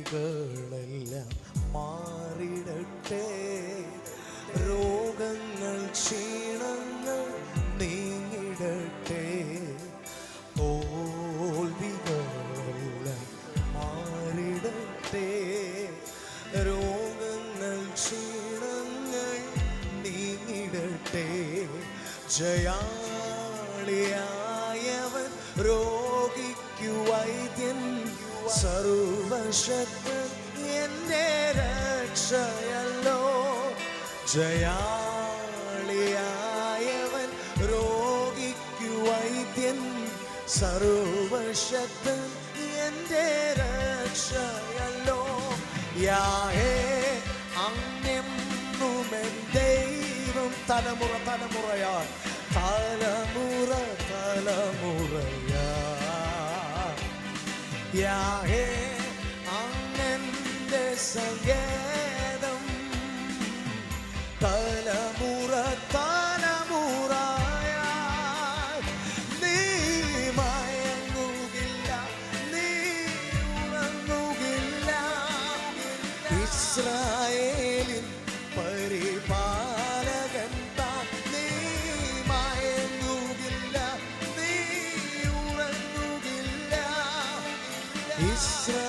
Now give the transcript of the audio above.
തോൽവികളെല്ലാം മാറിടട്ടെ. രോഗങ്ങൾ ക്ഷീണങ്ങൾ നീങ്ങിടട്ടെ. തോൽവികളെല്ലാം മാറിടട്ടെ. രോഗങ്ങൾ ക്ഷീണങ്ങൾ നീങ്ങിടട്ടെ. ജയാളിയായവൻ രോഗിക്കു വൈദ്യൻ, സർവശക്തൻ എൻ്റെ രക്ഷയല്ലോ. ജയാളിയായവൻ രോഗിക്കു വൈദ്യൻ, സർവശക്തൻ എൻ്റെ രക്ഷയല്ലോ. യാഹേ അങ്ങെന്നുമെൻ ദൈവം, തലമുറ തലമുറയാൽ തലമുറ തലമുറയാ. യാഹേ അങ്ങന്റെ സങ്കേതം, തലമുറ തലമുറയാ. നീ മയങ്ങുകില്ല, നീ ഉറങ്ങുകില്ല. ഇസ്രായേലിൻ പരിപാലകൻ താൻ. നീ മയങ്ങുകില്ല, നീ ഉറങ്ങുകില്ല. ഇസ്രായേൽ